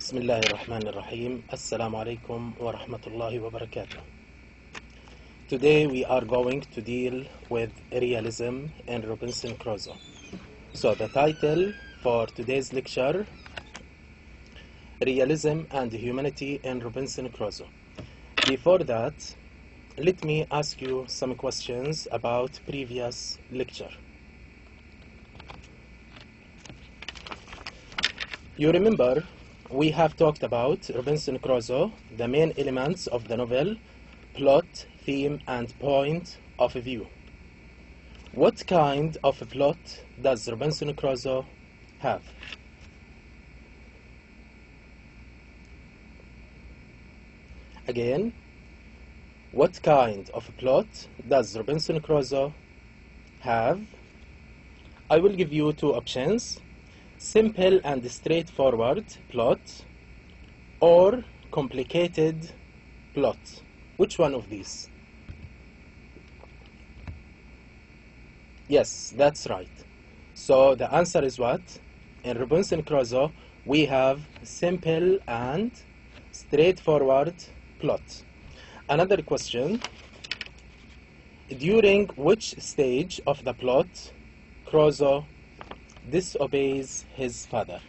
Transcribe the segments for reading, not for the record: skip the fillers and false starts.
بسم الله الرحمن الرحيم. السلام عليكم ورحمة الله وبركاته. Today we are going to deal with realism and Robinson Crusoe. So the title for today's lecture, Realism and Humanity in Robinson Crusoe. Before that, let me ask you some questions about previous lecture. You remember we have talked about Robinson Crusoe, the main elements of the novel, plot, theme, and point of view. What kind of a plot does Robinson Crusoe have? Again, what kind of a plot does Robinson Crusoe have? I will give you two options. Simple and straightforward plot or complicated plot. Which one of these? Yes, that's right. So the answer is what? In Robinson Crusoe, we have simple and straightforward plot. Another question. During which stage of the plot Crusoe disobeys his father?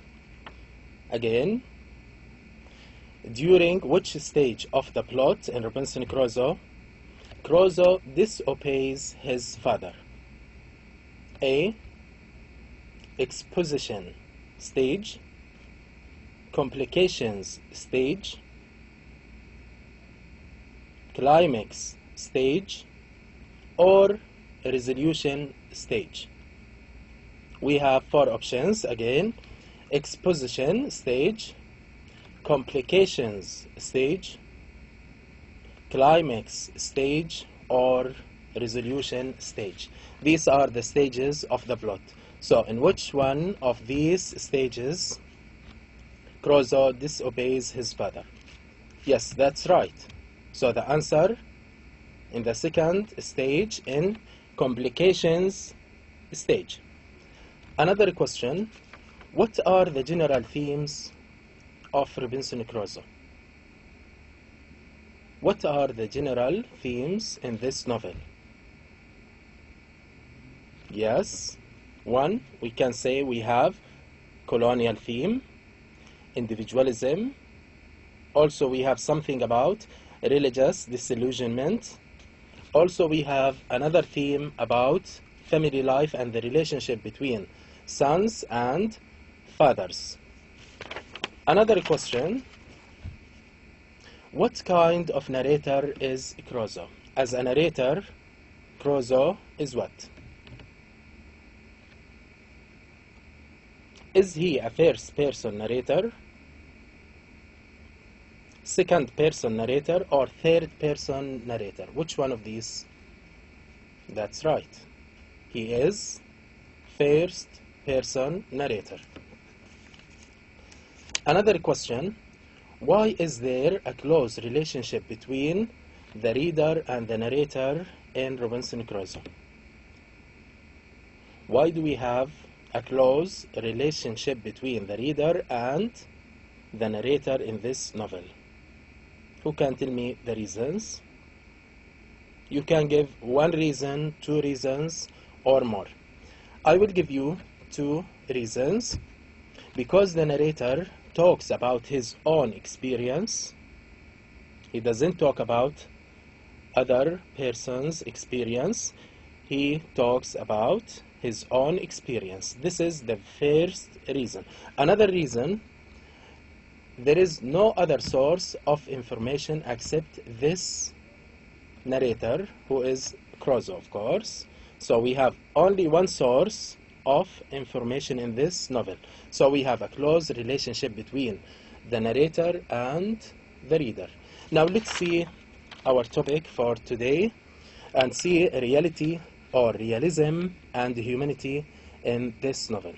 Again, during which stage of the plot in Robinson Crusoe Crusoe disobeys his father? A. Exposition stage, complications stage, climax stage, or resolution stage. We have four options again: exposition stage, complications stage, climax stage, or resolution stage. These are the stages of the plot. So in which one of these stages Crusoe disobeys his father? Yes, that's right. So the answer in the second stage, in complications stage. Another question, what are the general themes of Robinson Crusoe? What are the general themes in this novel? Yes, one, we can say we have colonial theme, individualism. Also we have something about religious disillusionment. Also we have another theme about family life and the relationship between sons and fathers. Another question, what kind of narrator is Crusoe? As a narrator, Crusoe is what? Is he a first-person narrator, second-person narrator, or third-person narrator? Which one of these? That's right. He is first-person narrator. Another question, why is there a close relationship between the reader and the narrator in Robinson Crusoe? Why do we have a close relationship between the reader and the narrator in this novel? Who can tell me the reasons? You can give one reason, two reasons, or more. I will give you two reasons. Because the narrator talks about his own experience, he doesn't talk about other person's experience, he talks about his own experience. This is the first reason. Another reason, there is no other source of information except this narrator, who is Crusoe, of course. So we have only one source of information in this novel. So we have a close relationship between the narrator and the reader. Now let's see our topic for today and see reality or realism and humanity in this novel.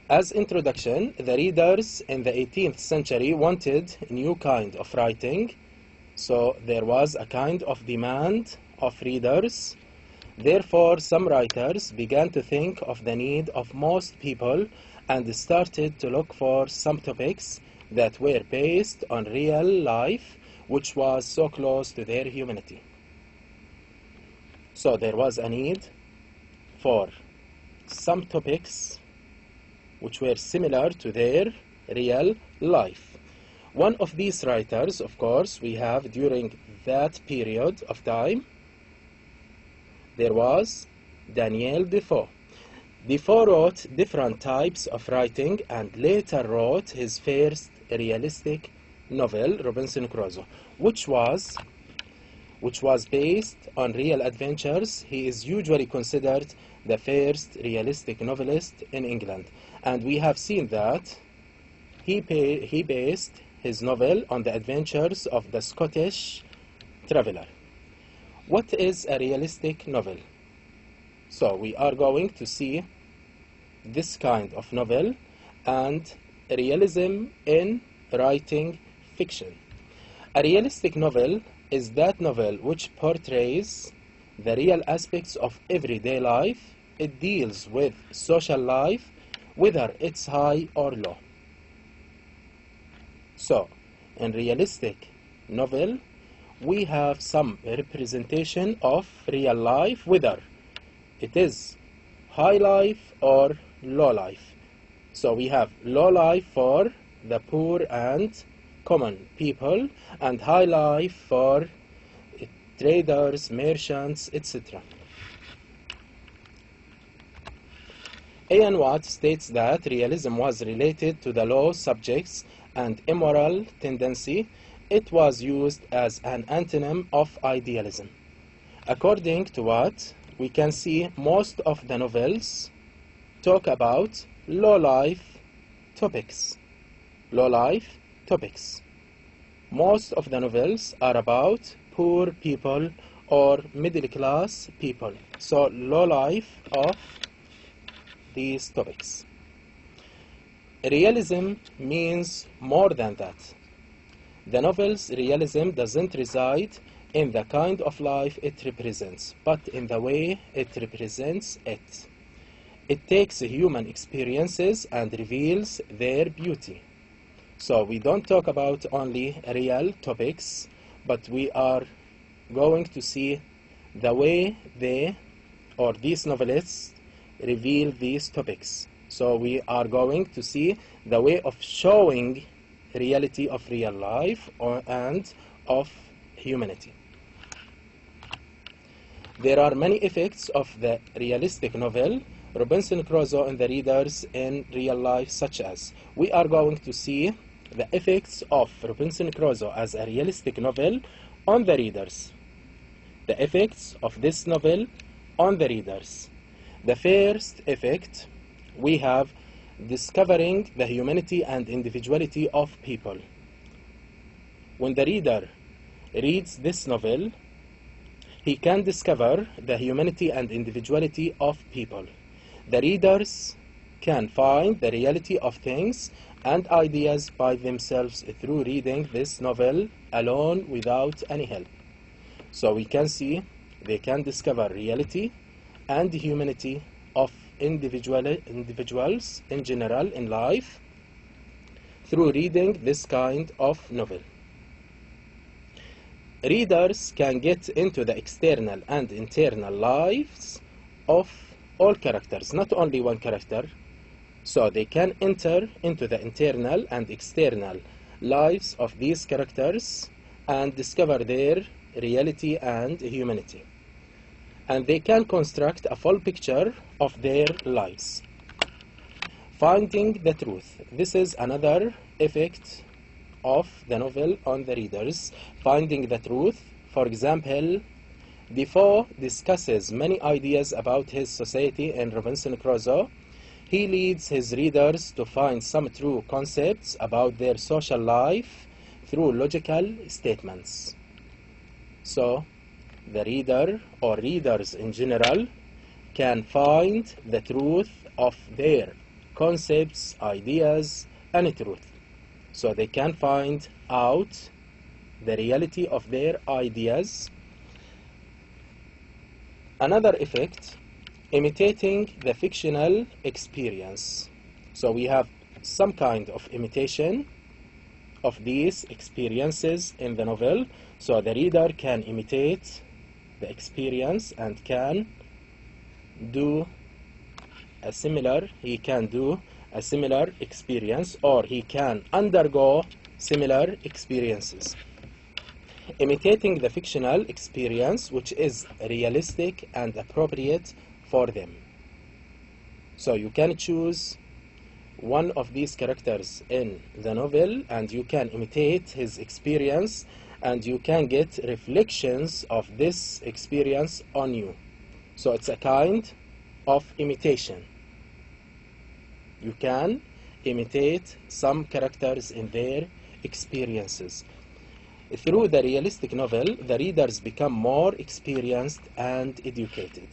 As introduction, the readers in the 18th century wanted a new kind of writing. So there was a kind of demand of readers Therefore, some writers began to think of the need of most people and started to look for some topics that were based on real life, which was so close to their humanity. So there was a need for some topics which were similar to their real life. One of these writers, of course, we have during that period of time, there was Daniel Defoe. Defoe wrote different types of writing and later wrote his first realistic novel, Robinson Crusoe, which was based on real adventures. He is usually considered the first realistic novelist in England, and we have seen that he based his novel on the adventures of the Scottish traveler. What is a realistic novel? So we are going to see this kind of novel and realism in writing fiction. A realistic novel is that novel which portrays the real aspects of everyday life. It deals with social life, whether it's high or low. So, in realistic novel, we have some representation of real life, whether it is high life or low life. So we have low life for the poor and common people, and high life for traders, merchants, etc. Ian Watt states that realism was related to the low subjects and immoral tendency. It was used as an antonym of idealism. According to Watt, we can see most of the novels talk about low-life topics. Low-life topics. Most of the novels are about poor people or middle-class people. So low-life of these topics. Realism means more than that. The novel's realism doesn't reside in the kind of life it represents, but in the way it represents it. It takes human experiences and reveals their beauty. So we don't talk about only real topics, but we are going to see the way these novelists reveal these topics. So we are going to see the way of showing reality of real life and of humanity. There are many effects of the realistic novel Robinson Crusoe on the readers in real life, such as we are going to see the effects of Robinson Crusoe as a realistic novel on the readers. The effects of this novel on the readers. The first effect, we have discovering the humanity and individuality of people. When the reader reads this novel, he can discover the humanity and individuality of people. The readers can find the reality of things and ideas by themselves through reading this novel alone without any help. So we can see they can discover reality and humanity of individuals in general in life through reading this kind of novel. Readers can get into the external and internal lives of all characters, not only one character. So they can enter into the internal and external lives of these characters and discover their reality and humanity. And they can construct a full picture of their lives. Finding the truth. This is another effect of the novel on the readers. Finding the truth. For example, Defoe discusses many ideas about his society in Robinson Crusoe. He leads his readers to find some true concepts about their social life through logical statements. So, the reader or readers in general can find the truth of their concepts, ideas, and truth. So they can find out the reality of their ideas Another effect, imitating the fictional experience. So we have some kind of imitation of these experiences in the novel. So the reader can imitate the experience and can do a similar, he can do a similar experience, or he can undergo similar experiences. Imitating the fictional experience which is realistic and appropriate for them. So you can choose one of these characters in the novel and you can imitate his experience, and you can get reflections of this experience on you. So it's a kind of imitation. You can imitate some characters in their experiences. Through the realistic novel, the readers become more experienced and educated.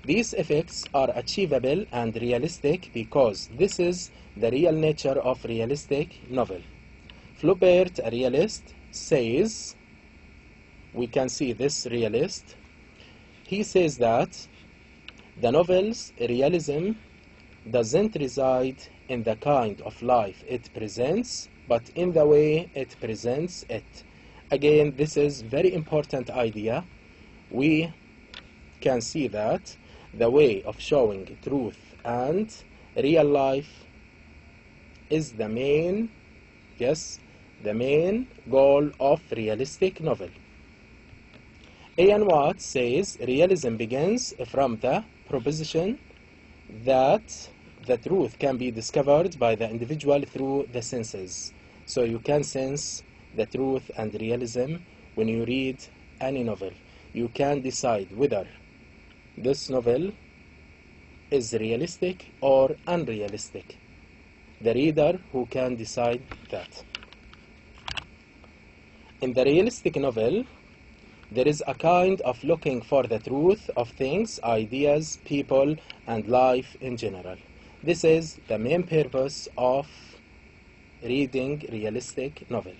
These effects are achievable and realistic because this is the real nature of realistic novel. Flaubert, a realist, says, we can see this realist, he says that the novel's realism doesn't reside in the kind of life it presents, but in the way it presents it. Again, this is very important idea. We can see that the way of showing truth and real life is the main, the main goal of realistic novel. Ian Watts says realism begins from the proposition that the truth can be discovered by the individual through the senses. So you can sense the truth and realism when you read any novel. You can decide whether this novel is realistic or unrealistic. The reader who can decide that. In the realistic novel, there is a kind of looking for the truth of things, ideas, people, and life in general. This is the main purpose of reading realistic novel.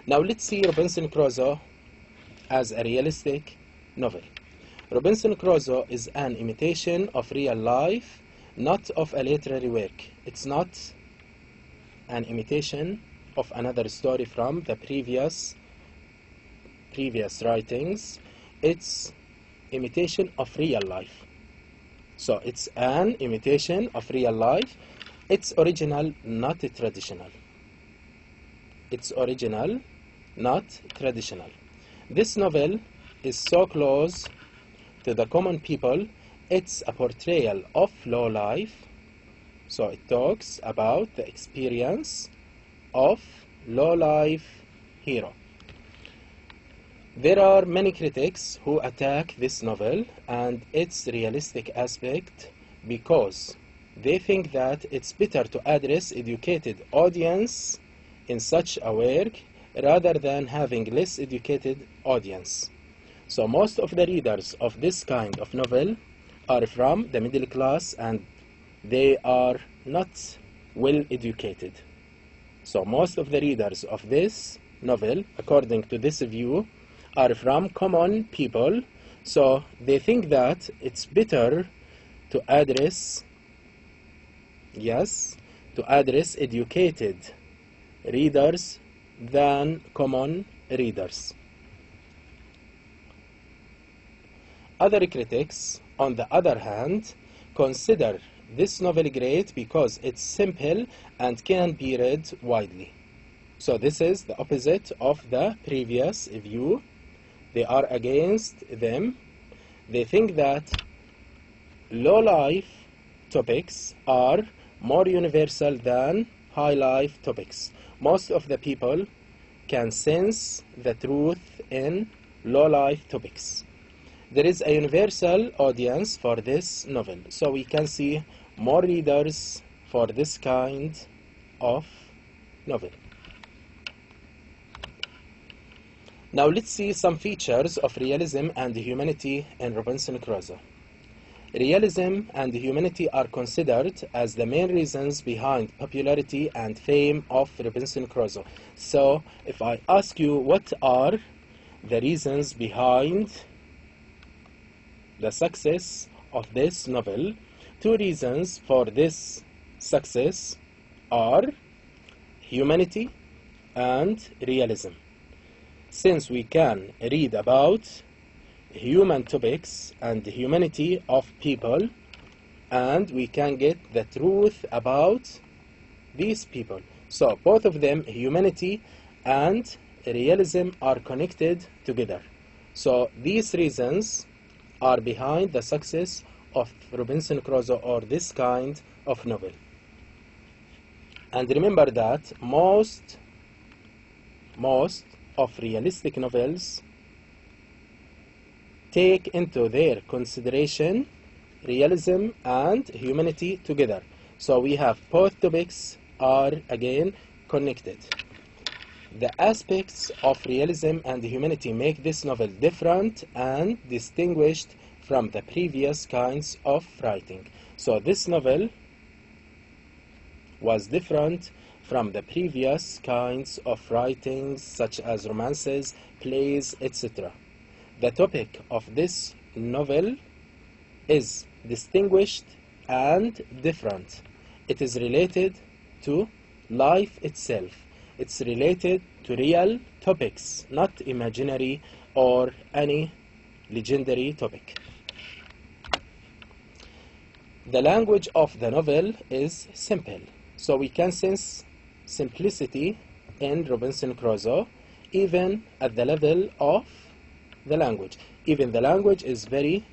Now let's see Robinson Crusoe as a realistic novel. Robinson Crusoe is an imitation of real life, not of a literary work. It's not an imitation of another story from the previous writings. It's imitation of real life. So it's an imitation of real life. It's original, not traditional. It's original, not traditional. This novel is so close to the common people. It's a portrayal of low life. So it talks about the experience of low life hero. There are many critics who attack this novel and its realistic aspect because they think that it's better to address educated audience in such a work rather than having less educated audience. So most of the readers of this kind of novel are from the middle class and they are not well educated. So most of the readers of this novel, according to this view, are from common people, so they think that it's better to address educated readers than common readers. Other critics, on the other hand, consider this novel great because it's simple and can be read widely. So this is the opposite of the previous view. They are against them. They think that low life topics are more universal than high life topics. Most of the people can sense the truth in low life topics. There is a universal audience for this novel, so we can see more readers for this kind of novel. Now let's see some features of realism and humanity in Robinson Crusoe. Realism and humanity are considered as the main reasons behind popularity and fame of Robinson Crusoe. So if I ask you what are the reasons behind the success of this novel. Two reasons for this success are humanity and realism. Since we can read about human topics and humanity of people, and we can get the truth about these people. So both of them, humanity and realism, are connected together. So these reasons are behind the success of Robinson Crusoe or this kind of novel. And remember that most of realistic novels take into their consideration realism and humanity together. So we have both topics are again connected. The aspects of realism and humanity make this novel different and distinguished from the previous kinds of writing. So this novel was different from the previous kinds of writings such as romances, plays, etc. The topic of this novel is distinguished and different. It is related to life itself. It's related to real topics, not imaginary or any legendary topic. The language of the novel is simple, so we can sense simplicity in Robinson Crusoe even at the level of the language. Even the language is very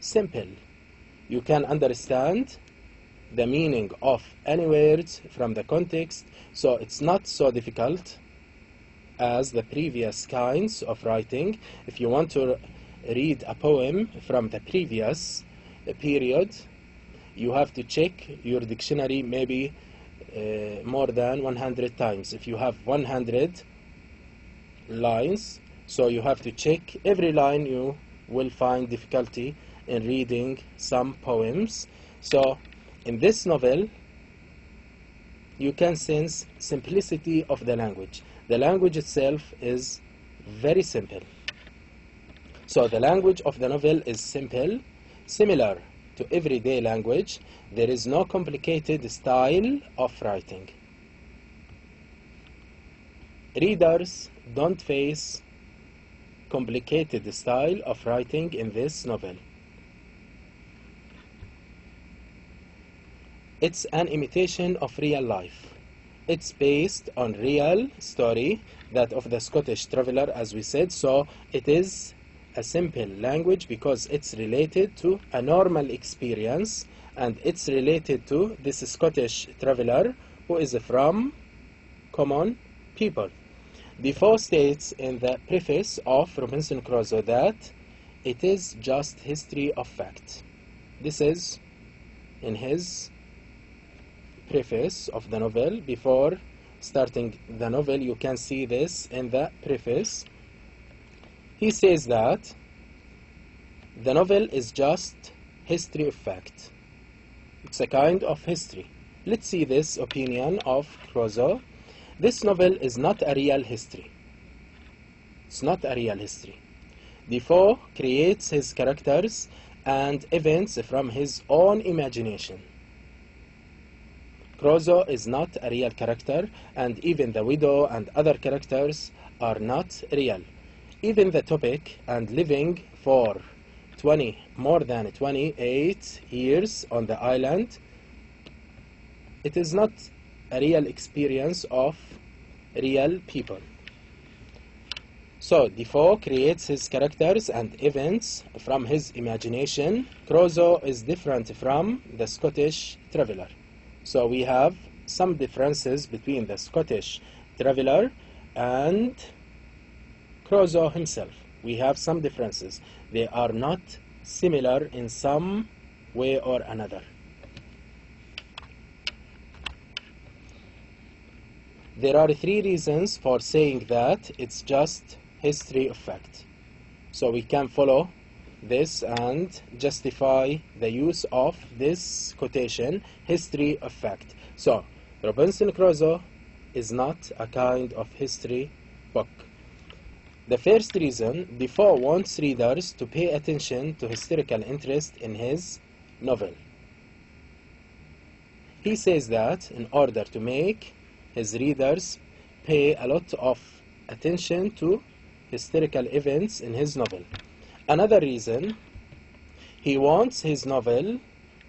simple. You can understand the meaning of any words from the context, so it's not so difficult as the previous kinds of writing. If you want to read a poem from the previous period, you have to check your dictionary maybe more than 100 times. If you have 100 lines, so you have to check every line, you will find difficulty in reading some poems. So in this novel, you can sense simplicity of the language. The language itself is very simple. So the language of the novel is simple, similar to everyday language. There is no complicated style of writing. Readers don't face complicated style of writing in this novel. It's an imitation of real life. It's based on real story, that of the Scottish traveler, as we said, so it is a simple language because it's related to a normal experience, and it's related to this Scottish traveler who is from common people. Defoe states in the preface of Robinson Crusoe that it is just history of fact. This is in his preface of the novel. Before starting the novel, you can see this in the preface. He says that the novel is just history of fact. It's a kind of history. Let's see this opinion of Crusoe. This novel is not a real history. It's not a real history. Defoe creates his characters and events from his own imagination. Crusoe is not a real character, and even the widow and other characters are not real. Even the topic and living for more than 28 years on the island, it is not a real experience of real people. So Defoe creates his characters and events from his imagination. Crusoe is different from the Scottish traveler. So we have some differences between the Scottish traveler and Crusoe himself. We have some differences. They are not similar in some way or another. There are three reasons for saying that it's just history of fact. So we can follow this and justify the use of this quotation, history of fact. So Robinson Crusoe is not a kind of history book. The first reason, Defoe wants readers to pay attention to historical interest in his novel. He says that in order to make his readers pay a lot of attention to historical events in his novel. Another reason, he wants his novel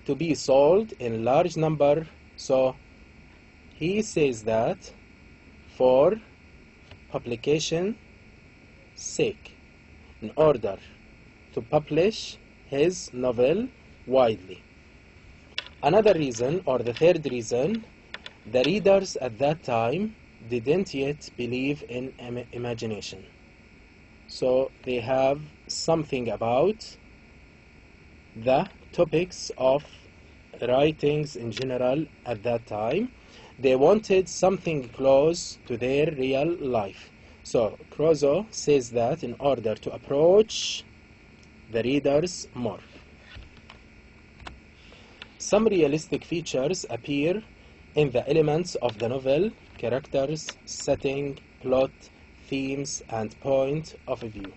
to be sold in large number, so he says that for publication sake, in order to publish his novel widely. Another reason, or the third reason, the readers at that time didn't yet believe in imagination. So they have something about the topics of writings in general at that time. They wanted something close to their real life. So Crusoe says that in order to approach the readers more. Some realistic features appear in the elements of the novel: characters, setting, plot, themes, and point of view.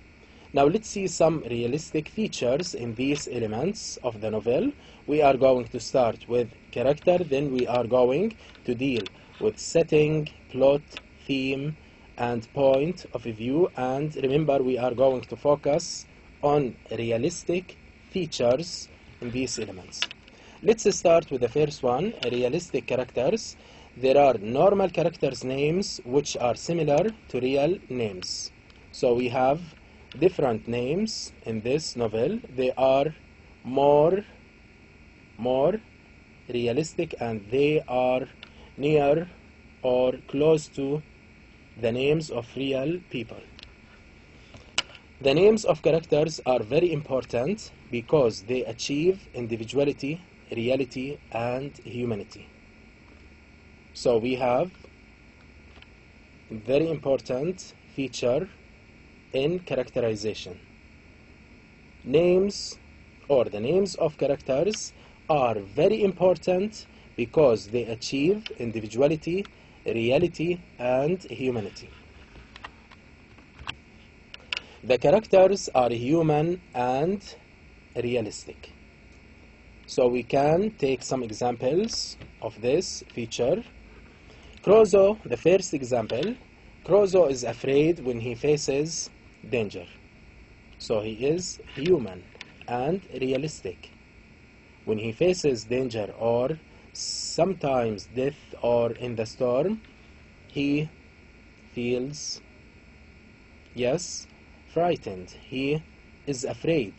Now let's see some realistic features in these elements of the novel. We are going to start with character, then we are going to deal with setting, plot, theme, and point of view. And remember, we are going to focus on realistic features in these elements. Let's start with the first one, realistic characters. There are normal characters' names which are similar to real names. So we have different names in this novel. They are more realistic, and they are near or close to the names of real people. The names of characters are very important because they achieve individuality, reality, and humanity. So we have a very important feature in characterization. Names, or the names of characters, are very important because they achieve individuality, reality, and humanity. The characters are human and realistic. So we can take some examples of this feature. Crusoe, the first example, Crusoe is afraid when he faces danger. So he is human and realistic. When he faces danger or sometimes death or in the storm, he feels, yes, frightened. He is afraid.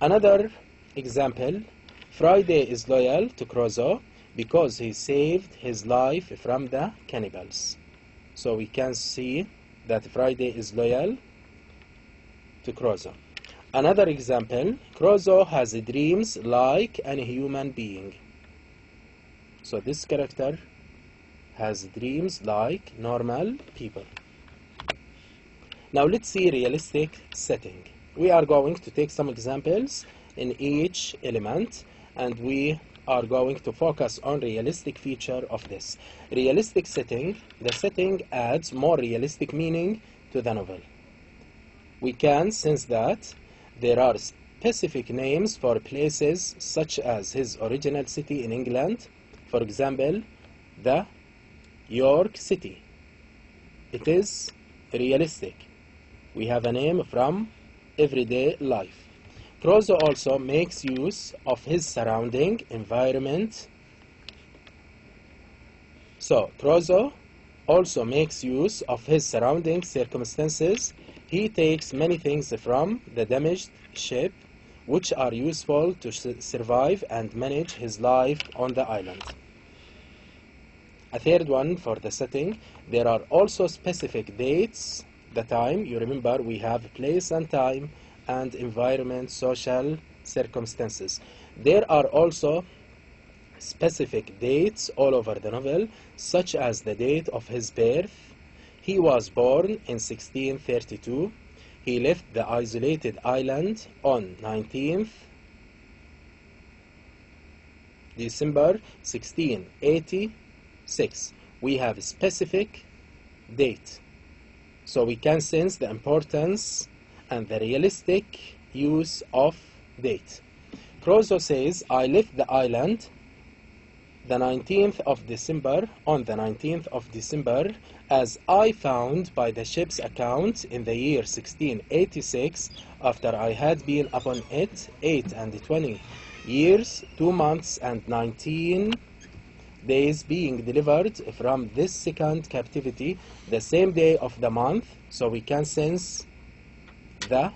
Another example, Friday is loyal to Crusoe because he saved his life from the cannibals. So we can see that Friday is loyal to Crusoe. Another example, Crusoe has dreams like any human being. So this character has dreams like normal people. Now let's see realistic setting. We are going to take some examples in each element, and we are going to focus on realistic feature of this. Realistic setting, the setting adds more realistic meaning to the novel. We can sense that there are specific names for places such as his original city in England. For example, the York City. It is realistic. We have a name from everyday life. Crusoe also makes use of his surrounding environment. So Crusoe also makes use of his surrounding circumstances. He takes many things from the damaged ship which are useful to survive and manage his life on the island. A third one for the setting, there are also specific dates, the time. You remember we have place and time, and environment, social circumstances. There are also specific dates all over the novel, such as the date of his birth. He was born in 1632. He left the isolated island on 19th December 1686. We have a specific date. So we can sense the importance and the realistic use of date. Crusoe says, I left the island on the 19th of December, as I found by the ship's account in the year 1686, after I had been upon it 28 years, 2 months and 19 days, being delivered from this second captivity the same day of the month. So we can sense the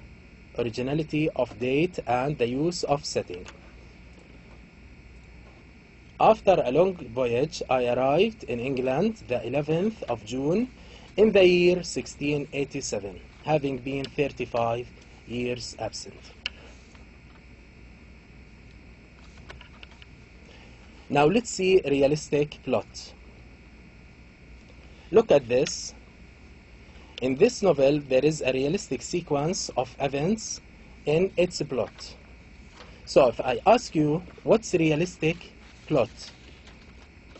originality of date and the use of setting. After a long voyage, I arrived in England the 11th of June in the year 1687, having been 35 years absent. Now let's see realistic plot. Look at this. In this novel, there is a realistic sequence of events in its plot. So if I ask you, what's realistic plot?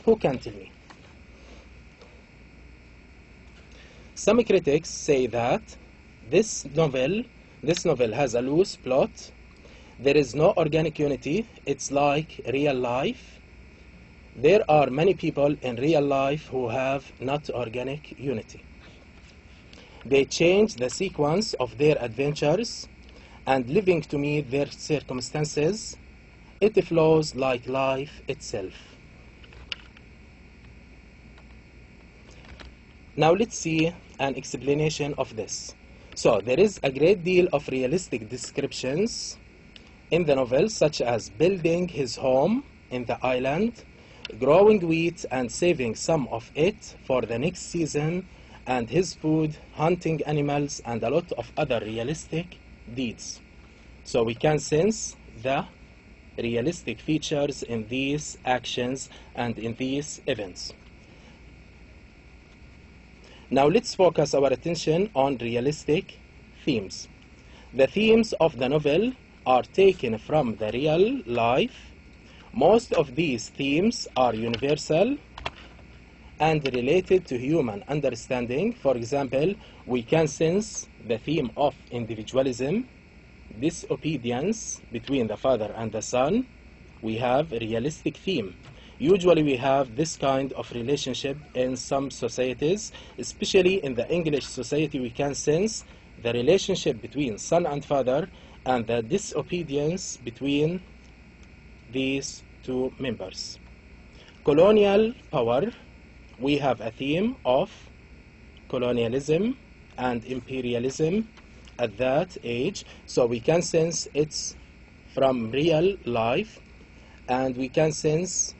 Who can tell me? Some critics say that this novel has a loose plot. There is no organic unity. It's like real life. There are many people in real life who have not organic unity. They change the sequence of their adventures and living to meet their circumstances. It flows like life itself. Now let's see an explanation of this. So there is a great deal of realistic descriptions in the novel, such as building his home in the island, growing wheat and saving some of it for the next season, and his food, hunting animals, and a lot of other realistic deeds. So we can sense the realistic features in these actions and in these events. Now let's focus our attention on realistic themes. The themes of the novel are taken from the real life. Most of these themes are universal and related to human understanding. For example, we can sense the theme of individualism, disobedience between the father and the son. We have a realistic theme. Usually we have this kind of relationship in some societies, especially in the English society. We can sense the relationship between son and father and the disobedience between these two members. Colonial power. We have a theme of colonialism and imperialism at that age. So we can sense it's from real life, and we can sense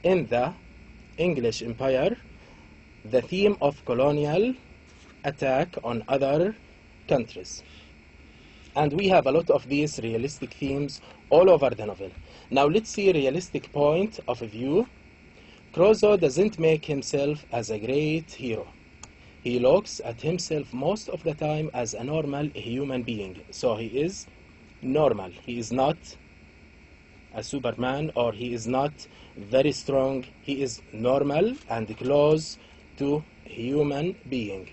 in the English Empire the theme of colonial attack on other countries. And we have a lot of these realistic themes all over the novel. Now let's see a realistic point of view. Crusoe doesn't make himself as a great hero. He looks at himself most of the time as a normal human being. So he is normal. He is not a Superman, or he is not very strong. He is normal and close to human being.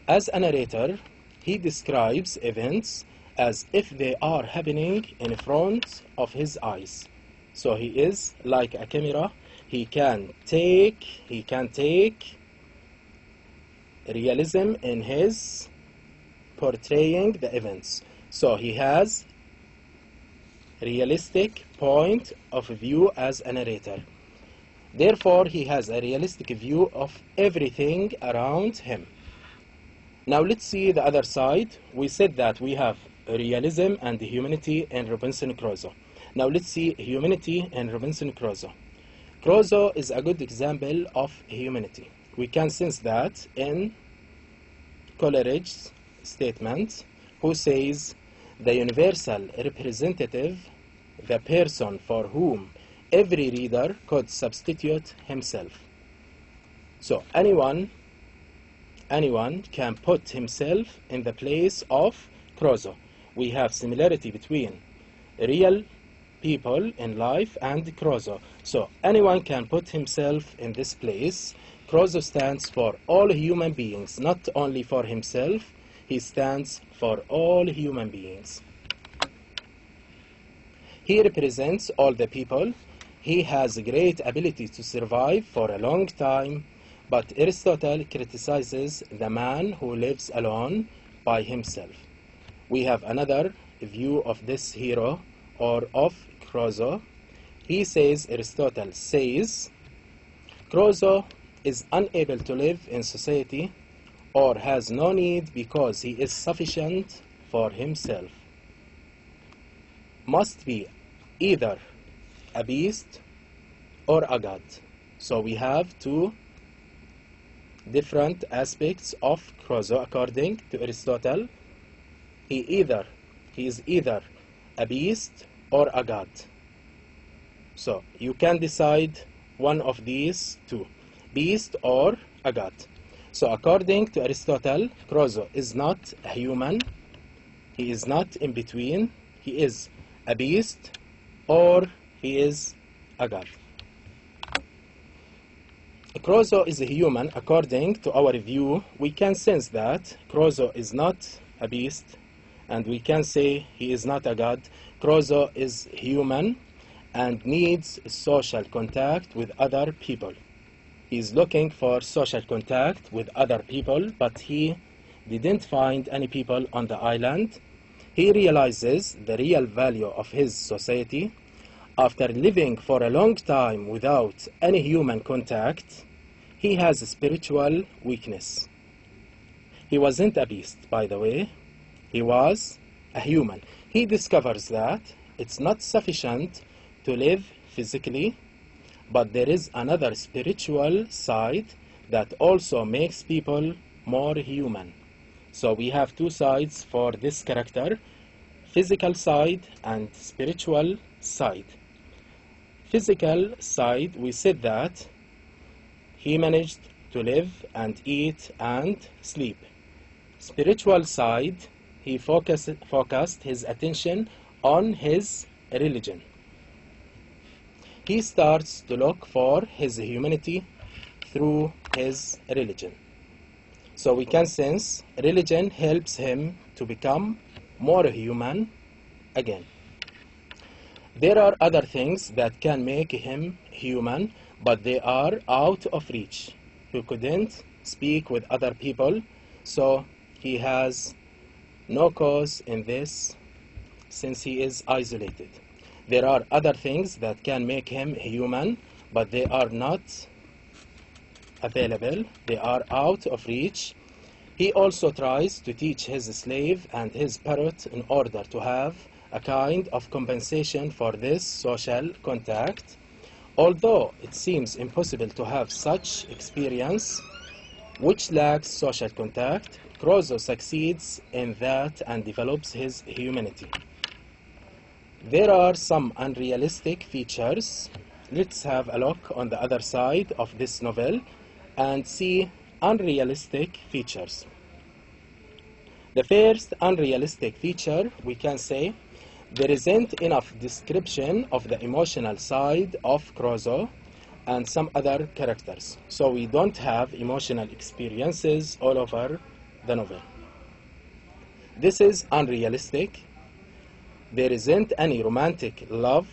As a narrator, he describes events as if they are happening in front of his eyes. So he is like a camera. He can take realism in his portraying the events. So he has realistic point of view as a narrator. Therefore, he has a realistic view of everything around him. Now let's see the other side. We said that we have realism and humanity in Robinson Crusoe. Now let's see humanity in Robinson Crusoe. Crusoe is a good example of humanity. We can sense that in Coleridge's statement, who says, the universal representative, the person for whom every reader could substitute himself. So anyone can put himself in the place of Crusoe. We have similarity between real people in life and Crusoe. So anyone can put himself in this place. Crusoe stands for all human beings, not only for himself. He stands for all human beings. He represents all the people. He has a great ability to survive for a long time, but Aristotle criticizes the man who lives alone by himself. We have another view of this hero, or of Crusoe. He says, Aristotle says, Crusoe is unable to live in society or has no need because he is sufficient for himself. Must be either a beast or a god. So we have two different aspects of Crusoe according to Aristotle. He is either a beast or a god. So you can decide one of these two, beast or a god. So according to Aristotle, Crusoe is not a human. He is not in between. He is a beast or he is a god. Crusoe is a human. According to our view, we can sense that Crusoe is not a beast, and we can say he is not a god. Crusoe is human and needs social contact with other people. He is looking for social contact with other people, but he didn't find any people on the island. He realizes the real value of his society. After living for a long time without any human contact, he has a spiritual weakness. He wasn't a beast, by the way. He was a human. He discovers that it's not sufficient to live physically, but there is another spiritual side that also makes people more human. So we have two sides for this character, physical side and spiritual side. Physical side, we said that he managed to live and eat and sleep. Spiritual side, he focused his attention on his religion. He starts to look for his humanity through his religion. So we can sense religion helps him to become more human again. There are other things that can make him human, but they are out of reach. He couldn't speak with other people, so he has no cause in this since he is isolated. There are other things that can make him human, but they are not available. They are out of reach. He also tries to teach his slave and his parrot in order to have a kind of compensation for this social contact. Although it seems impossible to have such experience, which lacks social contact, Crusoe succeeds in that and develops his humanity. There are some unrealistic features. Let's have a look on the other side of this novel and see unrealistic features. The first unrealistic feature, we can say, there isn't enough description of the emotional side of Crusoe and some other characters. So we don't have emotional experiences all over the novel. This is unrealistic. There isn't any romantic love.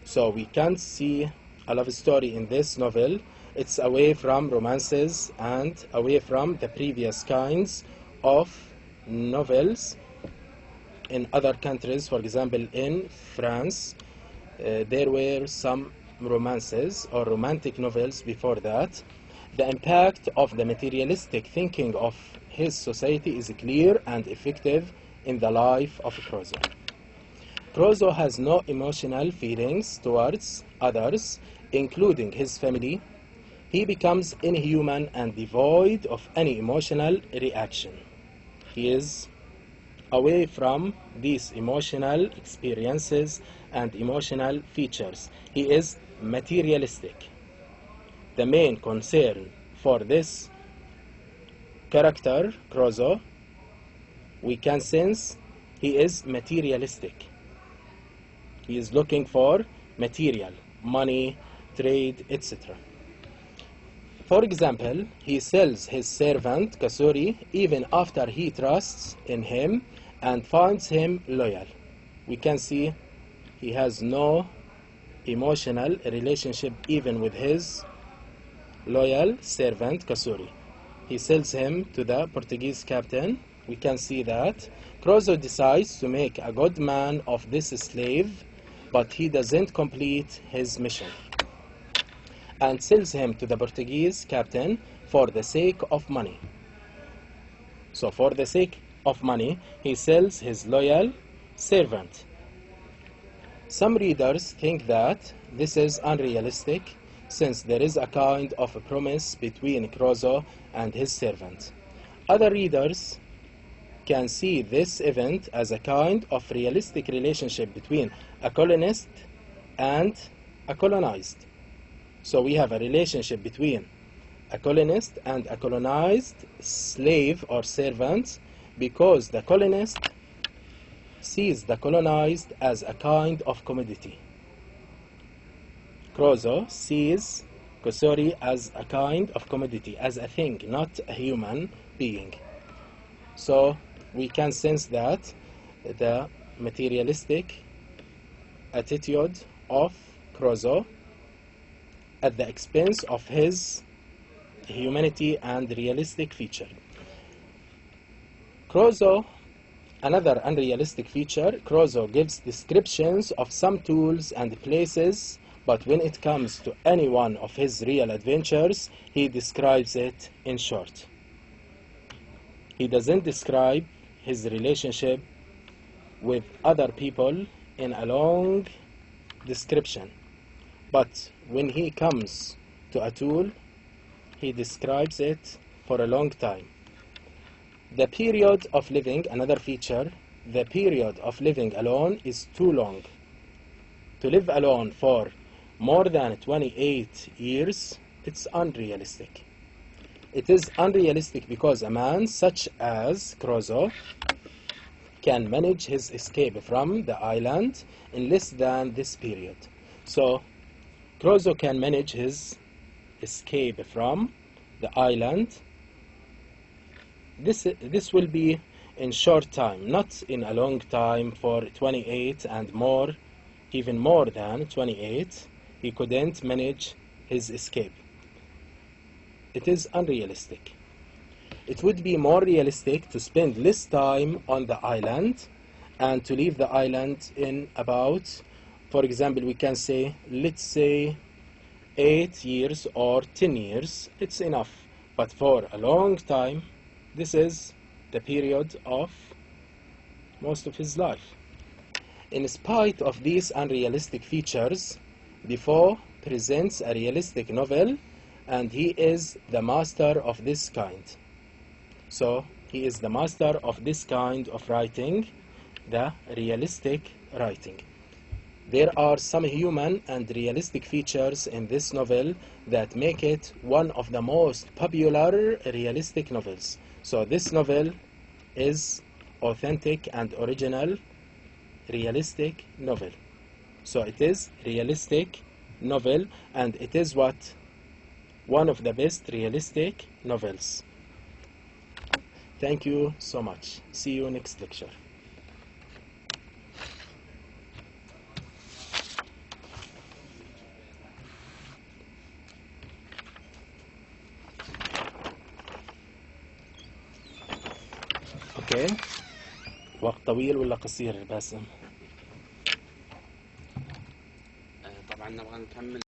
So we can't see a love story in this novel. It's away from romances and away from the previous kinds of novels. In other countries, for example, in France, there were some romances or romantic novels before that. The impact of the materialistic thinking of his society is clear and effective in the life of Crusoe. Crusoe has no emotional feelings towards others, including his family. He becomes inhuman and devoid of any emotional reaction. He is away from these emotional experiences and emotional features. He is materialistic. The main concern for this character, Crusoe, we can sense he is materialistic. He is looking for material, money, trade, etc. For example, he sells his servant Kasuri even after he trusts in him and finds him loyal. We can see he has no emotional relationship even with his loyal servant Kasuri. He sells him to the Portuguese captain. We can see that Crusoe decides to make a good man of this slave, but he doesn't complete his mission and sells him to the Portuguese captain for the sake of money. So for the sake of money, he sells his loyal servant. Some readers think that this is unrealistic since there is a kind of a promise between Crusoe and his servant. Other readers can see this event as a kind of realistic relationship between a colonist and a colonized. So we have a relationship between a colonist and a colonized slave or servant because the colonist sees the colonized as a kind of commodity. Crusoe sees Kasuri as a kind of commodity, as a thing, not a human being. So we can sense that the materialistic attitude of Crusoe at the expense of his humanity and realistic feature. Crusoe, another unrealistic feature, Crusoe gives descriptions of some tools and places, but when it comes to any one of his real adventures, he describes it in short. He doesn't describe his relationship with other people in a long description. But when he comes to a tool, he describes it for a long time. The period of living, another feature, the period of living alone is too long. To live alone for more than 28 years, it's unrealistic. It is unrealistic because a man such as Crusoe can manage his escape from the island in less than this period. So Crusoe can manage his escape from the island. This will be in short time, not in a long time for 28 and more, even more than 28. He couldn't manage his escape. It is unrealistic. It would be more realistic to spend less time on the island and to leave the island in about, for example, we can say, let's say 8 years or 10 years, it's enough. But for a long time, this is the period of most of his life. In spite of these unrealistic features, Defoe presents a realistic novel, and he is the master of this kind. So, he is the master of this kind of writing, the realistic writing. There are some human and realistic features in this novel that make it one of the most popular realistic novels. So this novel is authentic and original realistic novel. So it is realistic novel, and it is one of the best realistic novels. Thank you so much. See you next lecture. اوكي، وقت طويل ولا قصير باسم؟ طبعا نبغى نكمل.